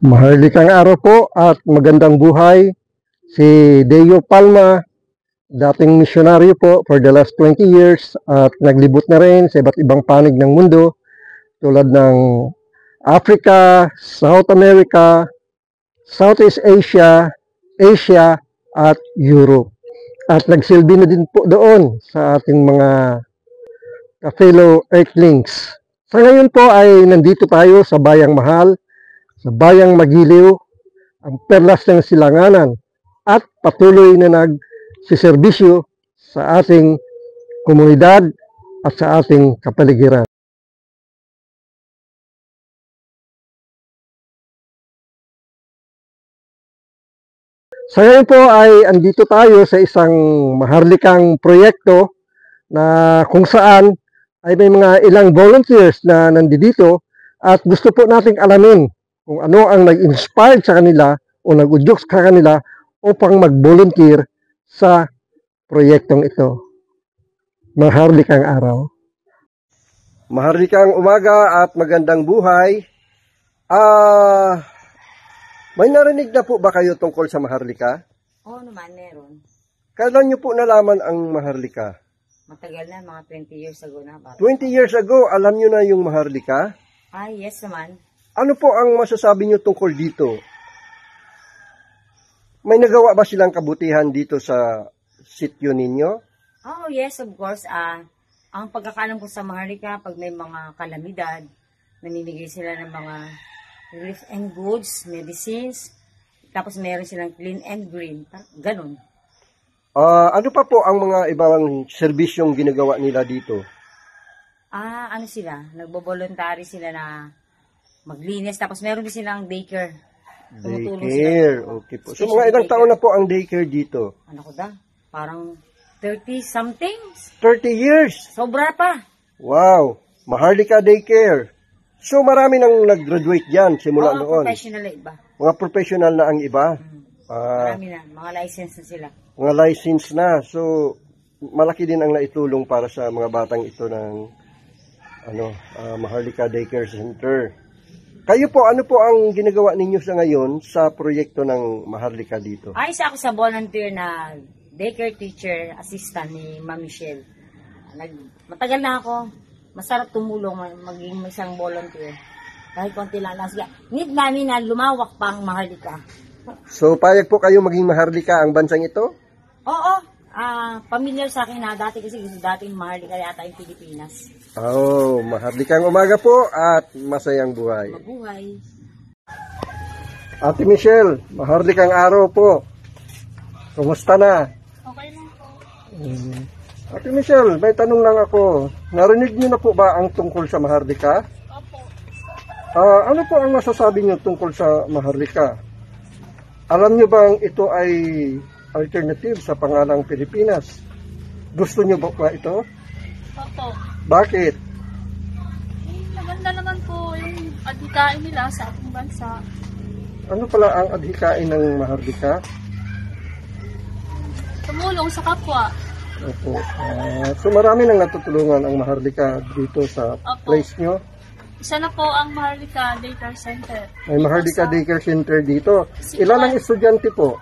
Maharlikang araw po at magandang buhay. Si Deo Palma, dating misyonaryo po for the last 20 years at naglibot na rin sa iba't ibang panig ng mundo tulad ng Africa, South America, Southeast Asia, Asia at Europe. At nagsilbi na din po doon sa ating mga fellow Earthlings. Sa ngayon po ay nandito tayo sa Bayang Mahal, sa Bayang Magiliw, ang perlas ng silanganan at patuloy na nagsiservisyo sa ating komunidad at sa ating kapaligiran. Sa ngayon po ay andito tayo sa isang maharlikang proyekto na kung saan ay may mga ilang volunteers na nandito at gusto po nating alamin kung ano ang nag-inspire sa kanila o nag-udyok sa kanila upang mag-volunteer sa proyektong ito. Maharlikang araw. Maharlikang umaga at magandang buhay. May narinig na po ba kayo tungkol sa Maharlika? Oo naman, meron. Kailan nyo po nalaman ang Maharlika? Matagal na, mga 20 years ago na. 20 years ago, alam nyo na yung Maharlika? Ay, yes naman. Ano po ang masasabi nyo tungkol dito? May nagawa ba silang kabutihan dito sa sityo ninyo? Oh, yes, of course. Ang pagkakalam ko sa Maharlika, pag may mga kalamidad, namimigay sila ng mga relief and goods, medicines, tapos meron silang clean and green. Ganon. Ano pa po ang mga ibang serbisyong ginagawa nila dito? Ano sila? Nagbo-voluntary sila na maglinis. Tapos meron din silang daycare. Daycare. Okay po. So mga ilang taon na po ang daycare dito? Ano ko da? Parang 30 something. 30 years? Sobra pa. Wow. Maharlika Daycare. So marami nang nag-graduate dyan simula noon. Professional na iba. Mga professional na ang iba. Marami na. Mga license na sila. Mga license na. So malaki din ang naitulong para sa mga batang ito ng Maharlika Daycare Center. Kayo po, ano po ang ginagawa ninyo sa ngayon sa proyekto ng Maharlika dito? Isa ako sa volunteer na daycare teacher assistant ni Ma'am Michelle. Matagal na ako. Masarap tumulong maging isang volunteer. Kahit konti lang. Need namin na lumawak pa ang Maharlika. So, payag po kayo maging Maharlika ang bansang ito? Oo. Pamilyar sa akin na dati kasi gusto dating Maharlika yata yung Pilipinas. Maharlikang umaga po at masayang buhay. Mabuhay. Ate Michelle, Maharlikang araw po. Kumusta na? Okay lang po. Ate Michelle, may tanong lang ako. Narinig niyo na po ba ang tungkol sa Maharlika? Opo. Ano po ang masasabi niyo tungkol sa Maharlika? Alam niyo bang ito ay alternative sa pangalang Pilipinas? Gusto niyo ba ito? Opo. Bakit? Maganda naman po yung adhikain nila sa ating bansa. Ano pala ang adhikain ng Maharlika? Tumulong sa kapwa. Opo. So marami nang natutulungan ang Maharlika dito sa place nyo. Isa na po ang Maharlika Daycare Center. May Maharlika Daycare Center dito. Ilan ang estudyante po?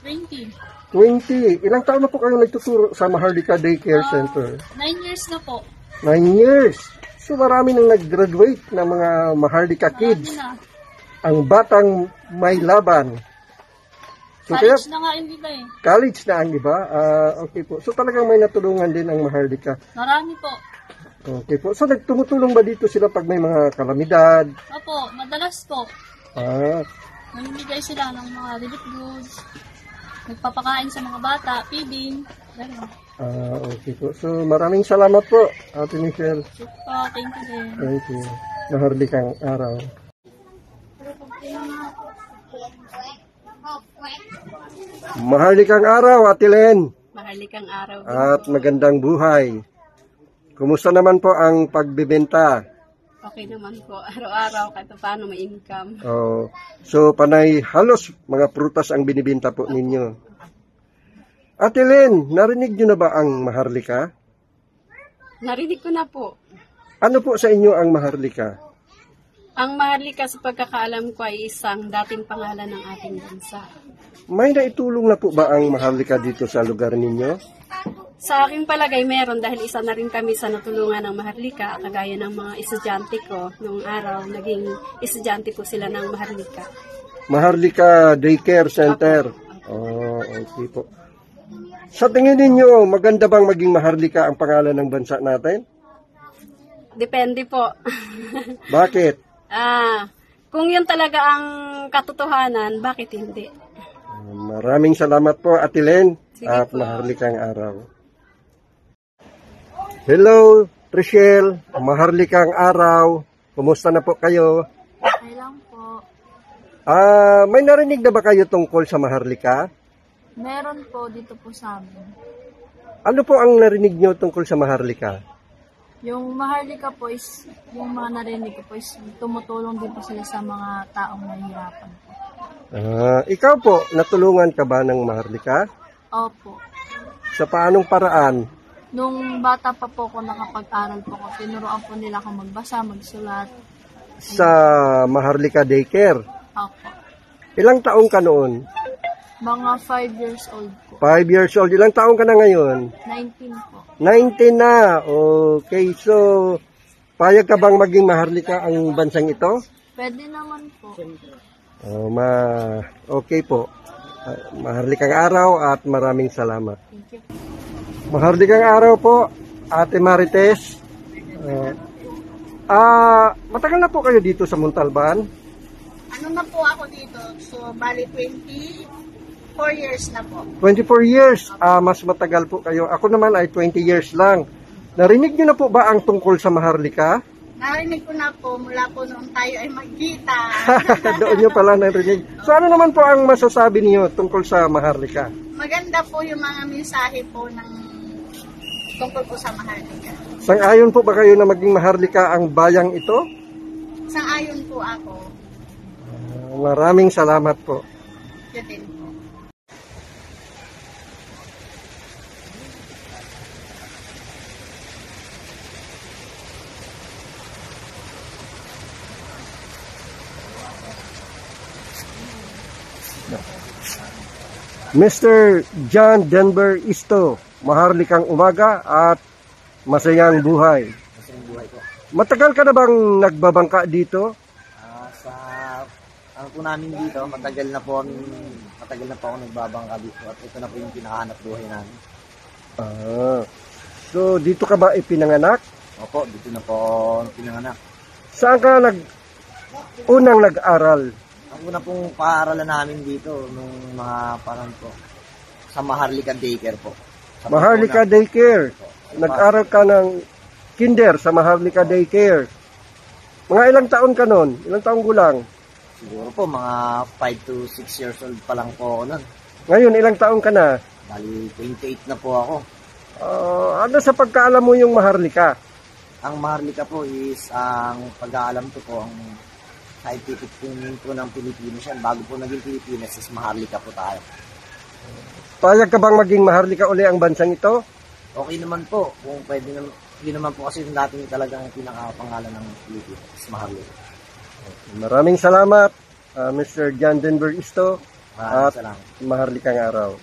20. 20. Ilang taon na po kayo nagtuturo sa Maharlika Daycare Center? 9 years na po. 9 years. So marami nang nag-graduate ng mga Maharlika kids. Na. Ang batang may laban. So, College na nga yung iba eh. College na ang iba? Okay po. So talagang may natulungan din ang Maharlika. Marami po. Okay po. So nagtumutulong ba dito sila pag may mga kalamidad? Opo, madalas po. Namimigay sila ng mga relief goods. Nagpapakain sa mga bata, feeding. Gano'n. Okay po. So maraming salamat po, Ate Michelle. Thank you din. Thank you. Maharlikang araw. Maharlikang araw, Ate Len. Maharlikang araw. At magandang buhay. Kumusta naman po ang pagbebenta? Okay naman po. Araw-araw kahit paano may income. So panay halos mga prutas ang binibenta po ninyo. Ate Len, narinig nyo na ba ang Maharlika? Narinig ko na po. Ano po sa inyo ang Maharlika? Ang Maharlika sa pagkakaalam ko ay isang dating pangalan ng ating bansa. May naitulong na po ba ang Maharlika dito sa lugar ninyo? Sa aking palagay meron dahil isa na rin kami sa natulungan ng Maharlika, kagaya ng mga estudyante ko noong araw, naging estudyante po sila ng Maharlika. Maharlika Daycare Center. Oh, okay po. Sa tingin ninyo, maganda bang maging Maharlika ang pangalan ng bansa natin? Depende po. Bakit? Kung yun talaga ang katotohanan, bakit hindi? Maraming salamat po, Ate Len, Sige at po. Maharlikang araw. Hello, Trishelle, Maharlikang araw. Kumusta na po kayo? Okay lang po. May narinig na ba kayo tungkol sa Maharlika? Meron po dito po sa amin. Ano po ang narinig nyo tungkol sa Maharlika? Yung Maharlika po is, yung mga narinig ko po is, tumutulong din po sila sa mga taong nahihirapan po. Ikaw po, natulungan ka ba ng Maharlika? Opo. Sa paanong paraan? Nung bata pa po ako, nakapag-aral po ako, tinuruan po nila ako magbasa, magsulat. Sa Maharlika Daycare. Opo. Ilang taong ka noon? Mga 5 years old po. 5 years old. Ilang taong ka na ngayon? 19 po. 19 na. Okay, so payag ka bang maging Maharlika ang bansang ito? Pwede naman po. Okay po. Maharlikang araw at maraming salamat. Thank you. Maharlikang araw po, Ate Marites. Matagal na po kayo dito sa Montalban? Ano na po ako dito? So, bali 24 years na po. 24 years. Mas matagal po kayo. Ako naman ay 20 years lang. Narinig niyo na po ba ang tungkol sa Maharlika? Narinig ko na po mula po noong tayo ay magkita. Doon niyo pala narinig. So ano naman po ang masasabi niyo tungkol sa Maharlika? Maganda po yung mga mensahe po ng tungkol po sa Maharlika. Sang-ayon po ba kayo na maging Maharlika ang bayang ito? Sang-ayon po ako. Maraming salamat po. Yun din po. Mr. John Denver Isto, Maharlikang umaga at masayang buhay. Masayang buhay po. Matagal ka na bang nagbabangka dito? Sa ano po namin dito, matagal na po ako nagbabangka dito at ito na po yung pinakahanap buhay namin. So dito ka ba ipinanganak? Opo, dito na po pinanganak. Saan ka unang nag-aral? Ang una pong paaralan namin dito nung mga parang po sa Maharlika Daycare po. Sa Maharlika Pagona. Daycare. Po. Nag-aral ka ng kinder sa Maharlika Daycare. Mga ilang taon ka nun? Ilang taong gulang? Siguro po mga 5 to 6 years old pa lang po ako nun. Ngayon, ilang taon ka na? Bali 28 na po ako. Ano sa pagkaalam mo yung Maharlika? Ang Maharlika po is ang pag-aalam ko po ang scientific name po ng Pilipinas yan. Bago po naging Pilipinas is Maharlika po tayo. Payag ka bang maging Maharlika uli ang bansang ito? Okay naman po. Kung pwede naman, hindi naman po kasi yung dating talagang pinakapangalan ng Pilipinas is Maharlika. Maraming salamat, Mr. John Denver Isto, Maraming at salamat. Maharlikang araw.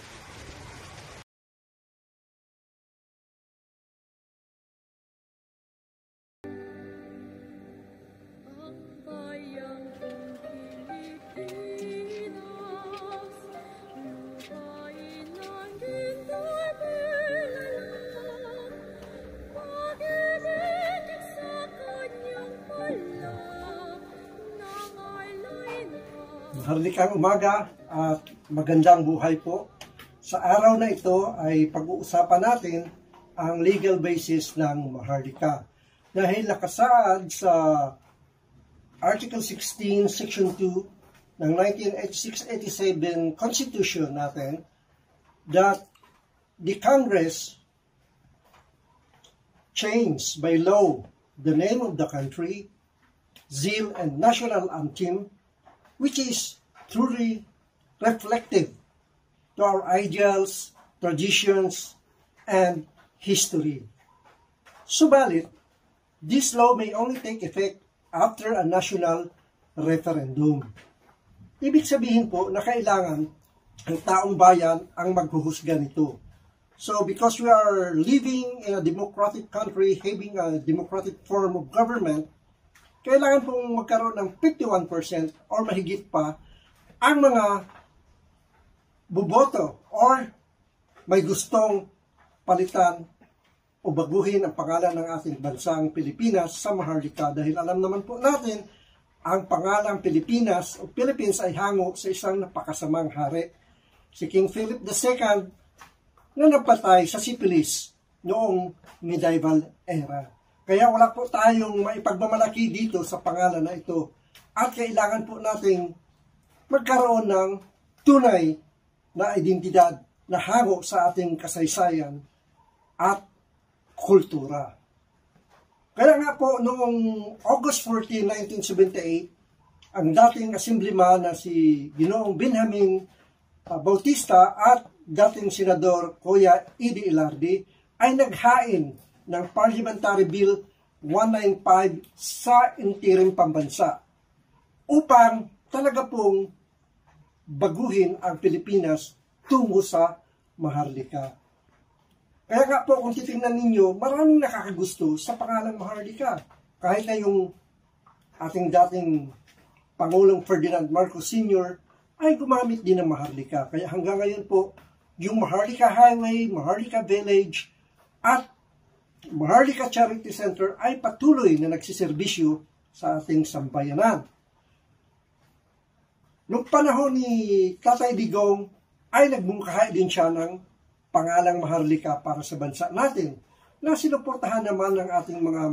Maharlikang umaga at magandang buhay po. Sa araw na ito ay pag-uusapan natin ang legal basis ng Maharlika. Dahil nakasaad sa Article 16, Section 2 ng 1986-87 Constitution natin that the Congress changed by law the name of the country, zeal and national anthem, which is truly reflective to our ideals, traditions, and history. Subalit, this law may only take effect after a national referendum. Ibig sabihin po na kailangan ang taong bayan ang maghuhusga nito. So because we are living in a democratic country, having a democratic form of government, kailangan pong magkaroon ng 51% or mahigit pa ang mga buboto or may gustong palitan o baguhin ang pangalan ng ating bansang Pilipinas sa Maharlika. Dahil alam naman po natin, ang pangalang Pilipinas o Philippines ay hango sa isang napakasamang hari, si King Philip II, na napatay sa sipilis noong medieval era. Kaya wala po tayong maipagmamalaki dito sa pangalan na ito. At kailangan po nating magkaroon ng tunay na identidad na hango sa ating kasaysayan at kultura. Kaya nga po noong August 14, 1978, ang dating assemblyman na si Ginoong Benjamin Bautista at dating senador Kuya Edi Ilardi ay naghain ng Parliamentary Bill 195 sa interim pambansa upang talaga pong baguhin ang Pilipinas tungo sa Maharlika. Kaya nga po kung titingnan ninyo, maraming nakakagusto sa pangalang Maharlika. Kahit na yung ating dating Pangulong Ferdinand Marcos Sr. ay gumamit din ng Maharlika. Kaya hanggang ngayon po, yung Maharlika Highway, Maharlika Village, at Maharlika Charity Center ay patuloy na nagsiservisyo sa ating sambayanan. Noong panahon ni Tatay Digong, ay nagbungkahay din siya ng pangalang Maharlika para sa bansa natin, na sinuportahan naman ng ating mga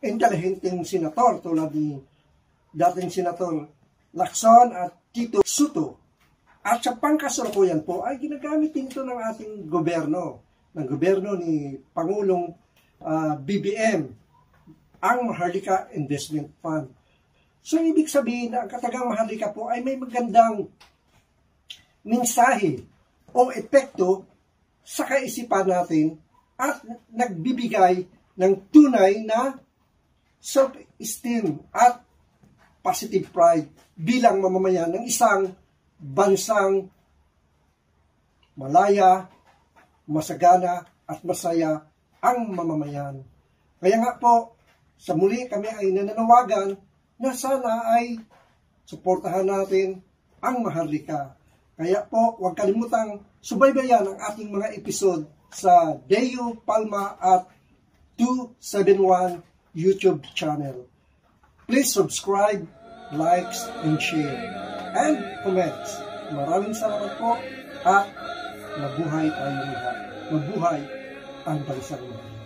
intelihenteng senator tulad ni dating Senator Lacson at Tito Soto. At sa pangkasalukuyan po ay ginagamit din ito ng ating gobyerno, ng gobyerno ni Pangulong BBM, ang Maharlika Investment Fund. So ibig sabihin na ang katagang Maharlika po ay may magandang mensahe o epekto sa kaisipan natin at nagbibigay ng tunay na self-esteem at positive pride bilang mamamayan ng isang bansang malaya, masagana at masaya ang mamamayan. Kaya nga po, sa muli kami ay nananawagan na sana ay suportahan natin ang Maharlika. Kaya po, huwag kalimutang subaybayan ang ating mga episode sa Deo Palma at 271 YouTube channel. Please subscribe, likes, and share, and comments. Maraming salamat po at mabuhay tayong lahat. Mabuhay ang bansang natin.